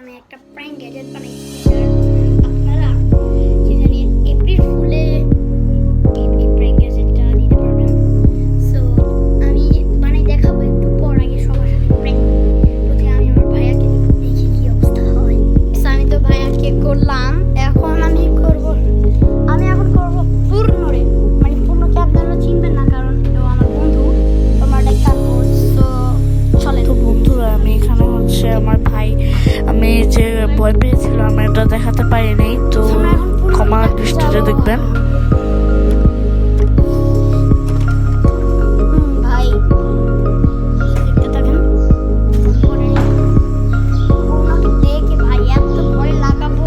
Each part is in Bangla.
আমি একটা প্র্যাঙ্ক গ্যাজেট বানাইছি আপনারা কি জানি এপ্রিল ফুলে এই প্র্যাঙ্ক গ্যাজেটটা দিতে পারবেন। সো আমি বানাই দেখাবো একটু পর, আগে সবার সাথে প্র্যাঙ্ক প্রথমে আমি আমার ভাইয়াকে দেখি কি অবস্থা হয়। আমি তো ভাইয়াকে করলাম, এখন আমি এখন করব পূর্ণরে, মানে পূর্ণকে আপনারা চিনবেন না কারণ ও আমার বন্ধু, তোমার একটা কোর্স। তো চলে তো বন্ধুরা, আমি এখানে হচ্ছে আমার ভাই আমি যে ভয় পেয়েছিলাম এটা দেখাতে পারিনি, তো ক্ষমা দৃষ্টিতে দেখবেন। ভাই দেখতে থাকেন, পূর্ণকে দেখে ভাই এত ভয় লাগাবো,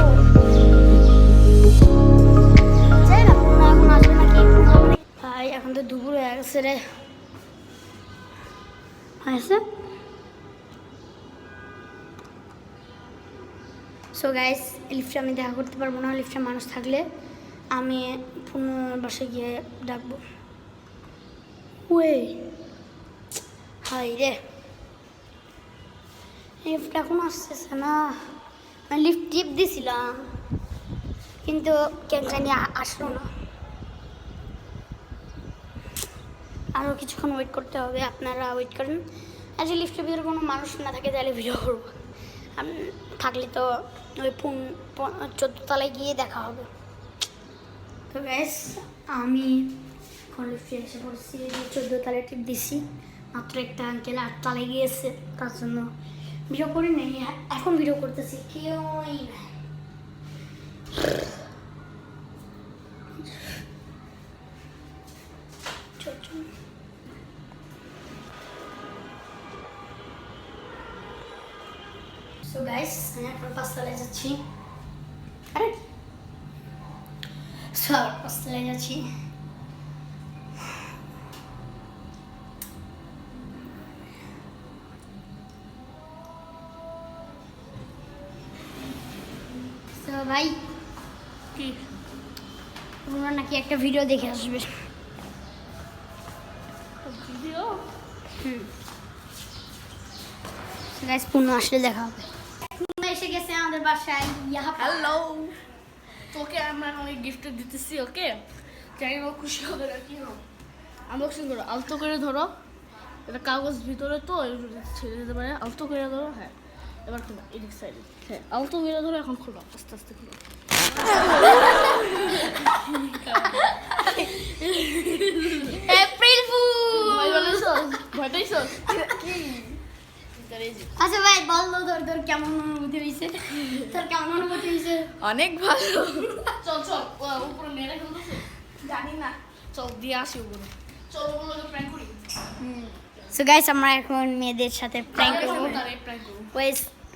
জানি না পূর্ণ এখন আসবে নাকি। ভাই এখন তো দুপুর হয়ে গেছে রে, হয়েছে। সো গাইস, লিফটে আমি দেখা করতে পারবো না, লিফটে মানুষ থাকলে আমি পূর্ণর বাসায় গিয়ে ডাকবো। ওয়ে হাই রে, লিফট এখন আসতেছে না, আমি লিফট টিপ দিছিলাম কিন্তু কেন জানি আসলো না। আরও কিছুক্ষণ ওয়েট করতে হবে, আপনারা ওয়েট করেন। আর যে লিফটের ভিতরে কোনো মানুষ না থাকে তাহলে ভিডিও করবো, থাকলে তো ওই 14 তলায় গিয়ে দেখা হবে। তো ব্যাস আমি এখন লিফটে এসে পড়ছি, 14 তলায় টিপ দিছি, মাত্র একটা আঙ্কেল 8 তলায় গিয়েছে, তার জন্য ভিডিও করি নাই, এখন ভিডিও করতেছি, কেউই নাই। সো গাইস, আমি এখন 5 তলায় যাচ্ছি। আরে সব 5 তলায় যাচ্ছি। সো ভাই কি তোমরা নাকি একটা ভিডিও দেখে আসবে? ভিডিও? গাইস পূর্ণ আসলে দেখা হবে। পূর্ণ এসে গেছে আমাদের বাসায়। হ্যালো, তোকে আমরা অনেক গিফট দিতেছি, ওকে? জানি না খুশি হবে না কি হবে। আনবক্সিং করো, আলতো করে ধরো, এটা কাগজ ভিতরে তো ছেড়ে দিতে পারে, আলতো করে ধরো। হ্যাঁ, এবার খোলো এদিক সাইডে। হ্যাঁ, আলতো করে ধরো, এখন খোলো, আস্তে আস্তে খোলো। April fool. ভয় পাইছস? কি? আচ্ছা ভাই বল, তোর কেমন অনুভূতি হয়েছে? তোর কেমন অনুভূতি হয়েছে? অনেক ভালো। চল চল, উপরে মেরে ফেলতেছে, জানি না, চল দিয়ে আসি উপরে। চল ওগুলোকে প্র্যাঙ্ক করি। সো গাইস, আমরা এখন মেয়েদের সাথে প্র্যাঙ্ক করব।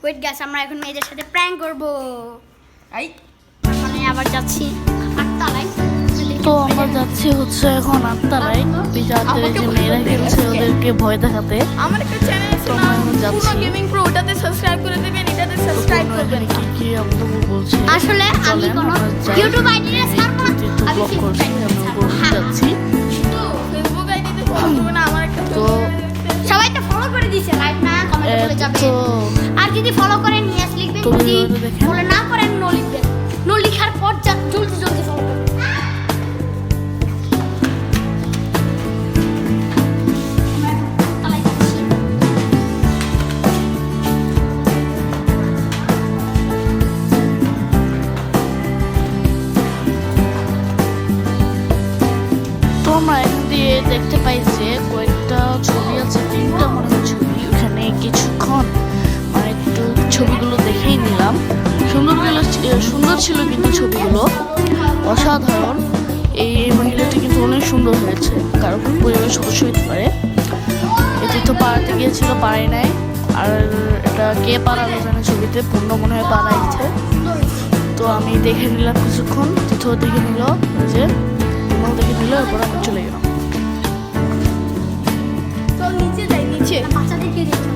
ওয়েট গাইস, আমরা এখন মেয়েদের সাথে প্র্যাঙ্ক করব। মানে আবার যাচ্ছি 8 তলায়। তো আমরা যাচ্ছি হচ্ছে এখন 8 তলায়, বিজাতের যে মেয়েরা খেলছে ওদেরকে ভয় দেখাতে। আমার একটা চ্যানেল আছে না, পূর্ণ গেমিং প্রো, ওটাতে সাবস্ক্রাইব করে দিবেন, এটাতে সাবস্ক্রাইব করবেন। কি কি আমাদের বলছে আসলে আমি কোন ইউটিউব আইডিতে ছাড়বো না, আমি ব্লগ করছি, আমি উপরে যাচ্ছি। তো ফেসবুক আইডিতে ফলো করবেন না, আমার একটা তো সবাই তো ফলো করে দিয়েছে, লাইক না কমেন্ট করে যাবে। তো আর যদি ফলো করেন নিয়াস লিখবেন, তো যদি ভিডিওটা দেখেন। ফলো না করেন নো লিখবেন। নো লিখার পর জলদি জলদি ফলো করবেন। আমরা এখন তলায় যাচ্ছি। তো আমরা এখান দিয়ে দেখতে পাই যে কয়েকটা ছবি আছে, 3টা মনে হয় ছবি। ওখানে কিছুক্ষণ মানে একটু ছবিগুলো দেখেই নিলাম। সুন্দর ছিল কিন্তু ছবিগুলো অসাধারণ। এই মহিলাটি কিন্তু অনেক সুন্দর হয়েছে, কারো পরিবারের সদস্য হতে পারে। এটি তো পাড়াতে গিয়েছিল, পারে নাই। আর এটা কে পাড়ালো জানে, ছবিতে পূর্ণ মনে হয় পাড়াইছে। তো আমি দেখে নিলাম কিছুক্ষণ, তিথও দেখে নিল, যে দেখে নিল, এরপর আমি চলে গেলাম। চল নিচে যাই, নিচে। বাচ্চাদেরকে দেখুন।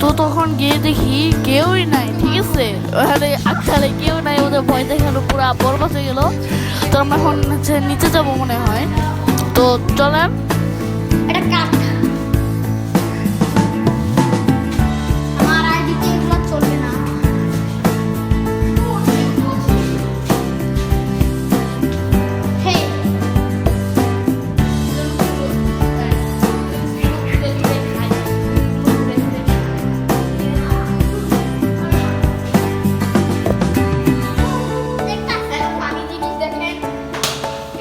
তো তখন গিয়ে দেখি কেউই নাই, ঠিক আছে, ওখানে আটকালে কেউ নাই, ওদের ভয় দেখানো পুরো বরবাদ হয়ে গেল। তো আমরা এখন হচ্ছে নিচে যাবো মনে হয়, তো চলেন। এটা কাট আমার আইডিতে এগুলো চলবে না। হে পানি জিনিস দেখেন,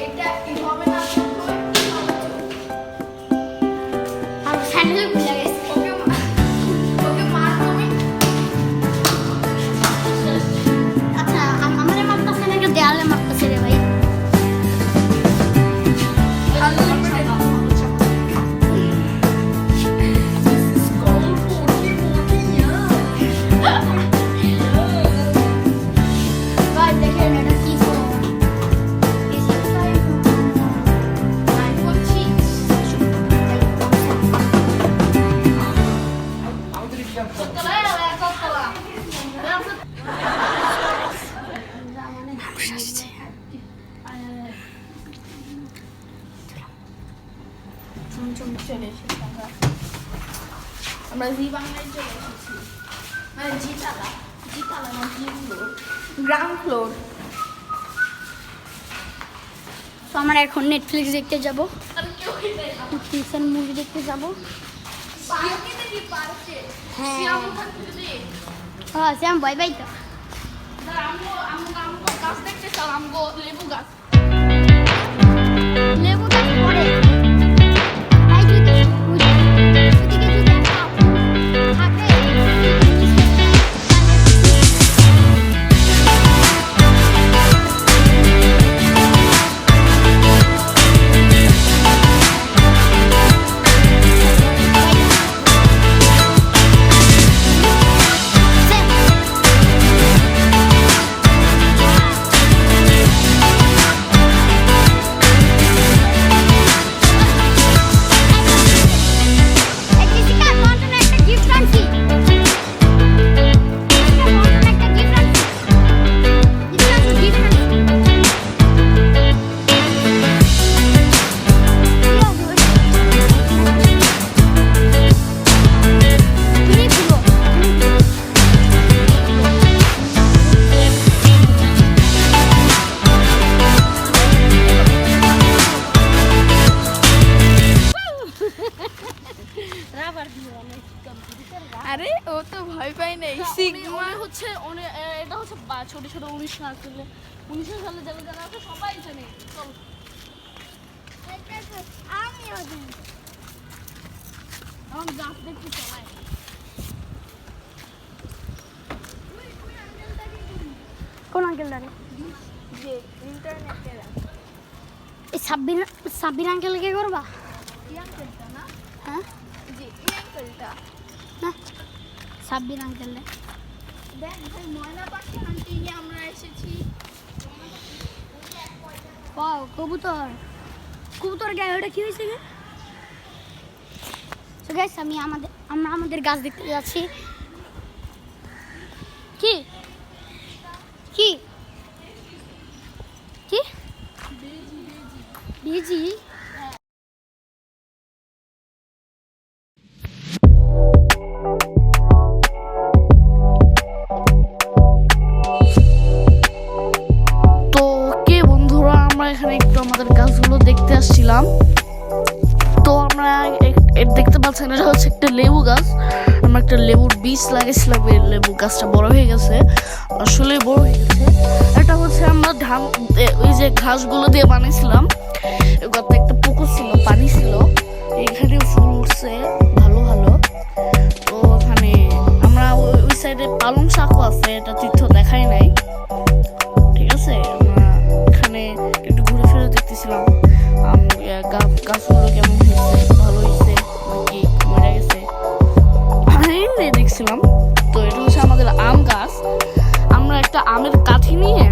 এটা কিভাবে না আর স্যান্ডেল খুলে গেছে। ওকে মার তুমি। আচ্ছা আমারে মারতেছে নাকি দেয়ালে মারতেছে রে ভাই? ভাই দেখেন এটা কি ফোন? চলে এসেছি আমরা জি বাংলায় চলে এসেছি, মানে জিতালা না, জি ফ্লোর, গ্রাউন্ড ফ্লোর। তো আমরা এখন নেটফ্লিক্স দেখতে যাব, টিউশন মুভি দেখতে যাব। পার্কে দেখি, পার্কে হ্যাঁ হ্যাঁ, শ্যাম বাই বাই তো। আমগো গাছ দেখতে চাও, আমগো লেবু গাছ। লেবু গাছ পড়ে তাই যদি ওইদিকে যদি একটা থাকে আরে ও তো ভয় পায় নাই। সিগমা হচ্ছে এটা হচ্ছে ছোট ছোট 19 সালে 19 সালে যারা যারা আছে সবাই জানে। চল আমার গাছ দেখতে চাই। কোন আঙ্কেল দাঁড়ে? যে ইন্টারনেটে এই সাব্বির আঙ্কেলকে করবা? আঙ্কেলটা না, হ্যাঁ যে আঙ্কেলটা। না সাব্বির আঙ্কেল দেখ ভাই, ময়না পাখি আন্টি নিয়ে আমরা এসেছি। ওয়াও কবুতর গায়ে ওটা কি হয়েছে গে? সো গাইস আমরা আমাদের গাছ দেখতে যাচ্ছি। কি কি কি বিজি তো কে বন্ধুরা, আমরা এখানে একটু আমাদের গাছগুলো দেখতে আসছিলাম। তো আমরা দেখতে পাচ্ছেন এটা হচ্ছে একটা লেবু গাছ। আমরা একটা লেবুর বীজ লাগিয়েছিলাম, এই লেবু গাছটা বড় হয়ে গেছে, আসলে বড় হয়ে গেছে। এটা হচ্ছে আমরা ধান ওই যে ঘাসগুলো দিয়ে বানিয়েছিলাম। গত একটা পুকুর ছিল, পানি ছিল, এখানে ফুল উঠছে ভালো ভালো। তো ওখানে আমরা ওই সাইডে পালং শাকও আছে, এটা তীর্থ দেখাই নাই, ঠিক আছে। আমরা এখানে একটু ঘুরে ফিরে দেখতেছিলাম গাছগুলো কেমন হয়েছে, ভালো হয়েছে নাকি মরে গেছে দেখছিলাম। তো এটা হচ্ছে আমাদের আম গাছ। আমরা একটা আমের কাঠি নিয়ে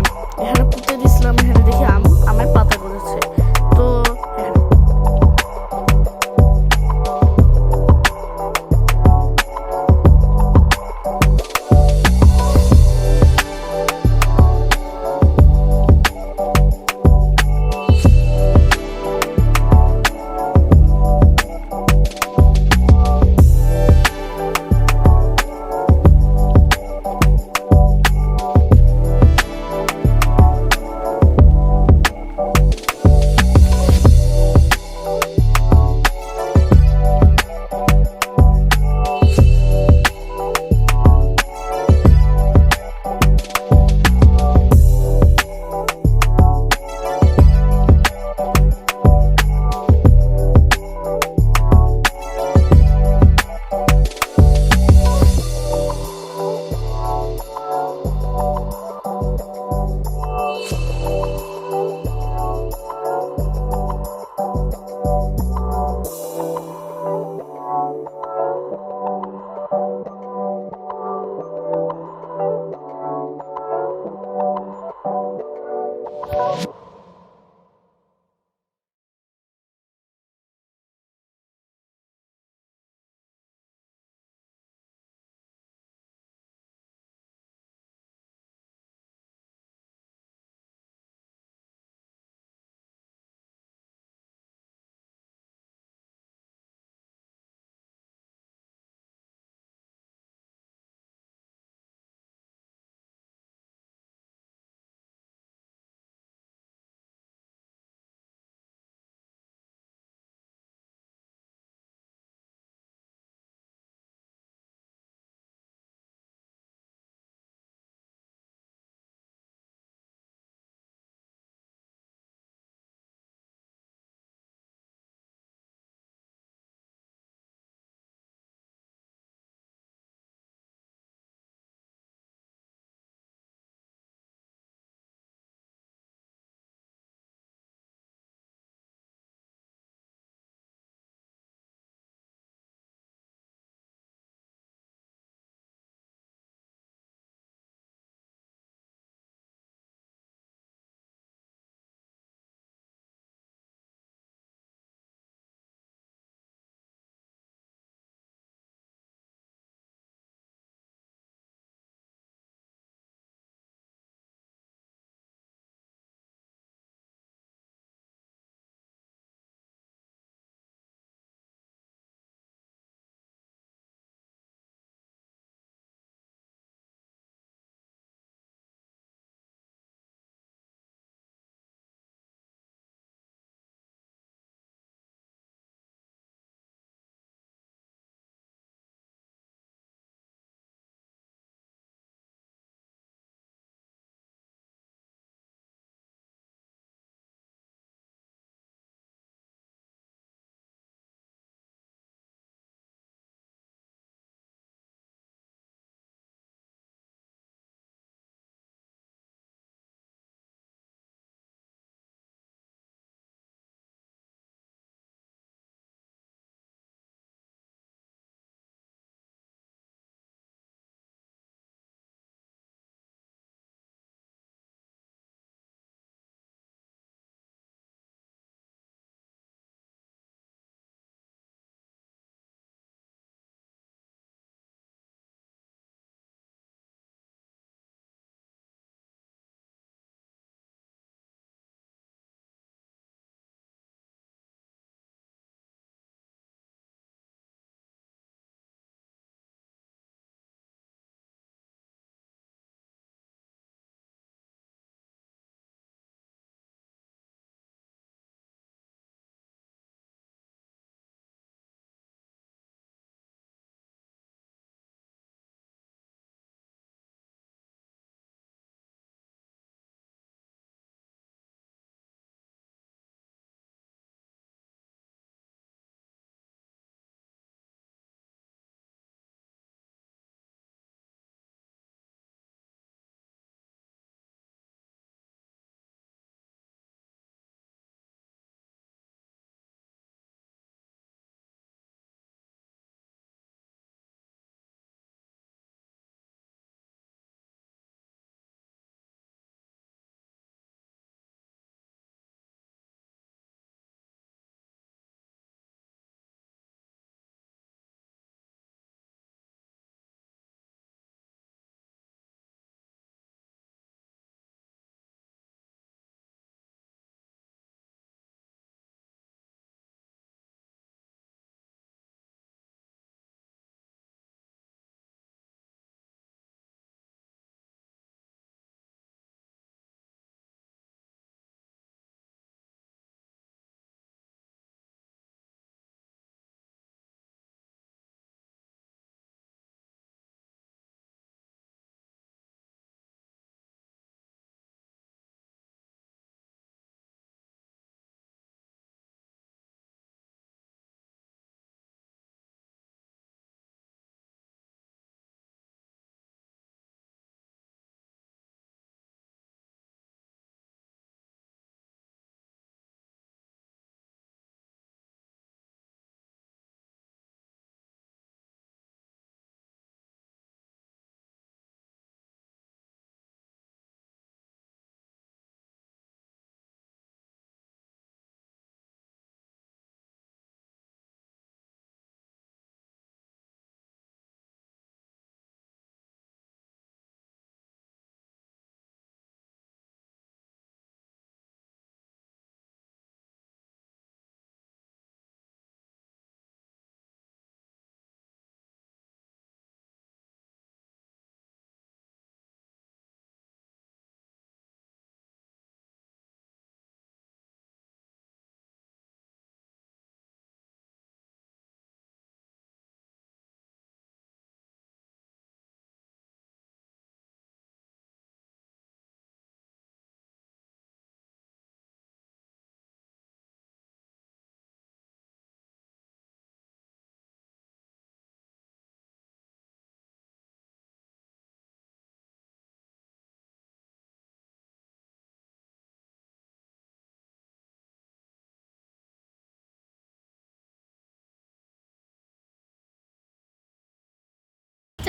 এখানে পুঁতে দিয়েছিলাম, এখানে দেখি আমের পাতা করেছে। তো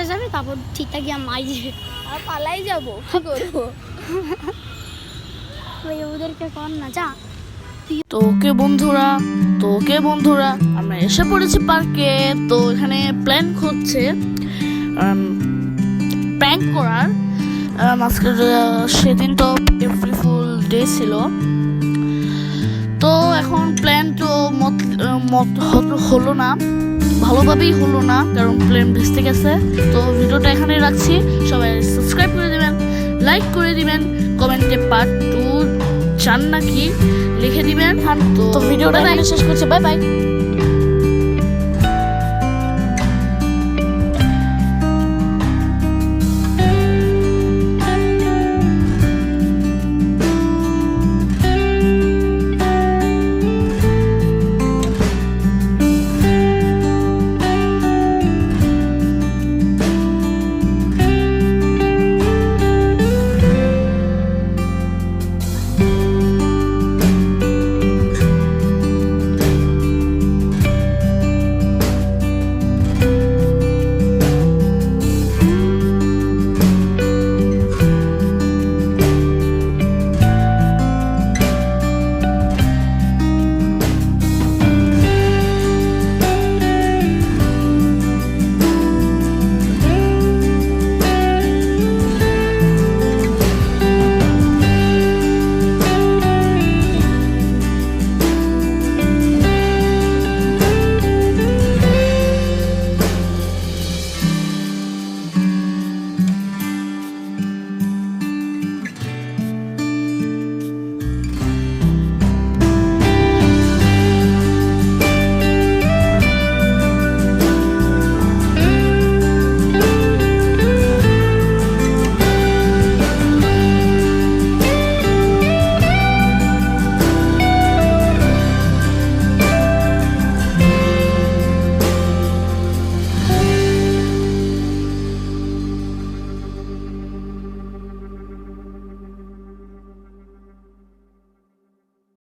হয়ে যাবে, তারপর ঠিকঠাক গিয়ে মাই যাবে। আর পালাই যাবো, কি করবো? ওই ওদেরকে কর না, যা। তো ওকে বন্ধুরা আমরা এসে পড়েছি পার্কে। তো এখানে প্ল্যান হচ্ছে প্র্যাঙ্ক করার। আজকে সেদিন তো এপ্রিল ফুল ডে ছিল, তো এখন প্ল্যান তো হলো না, ভালোভাবেই হলো না, কারণ প্ল্যান ভেস্তে গেছে। তো ভিডিওটা এখানে রাখছি, সবাই সাবস্ক্রাইব করে দিবেন, লাইক করে দিবেন, কমেন্টে পার্ট 2 চান নাকি লিখে দিবেন। তো ভিডিওটা এখানে শেষ করছি, বাই বাই।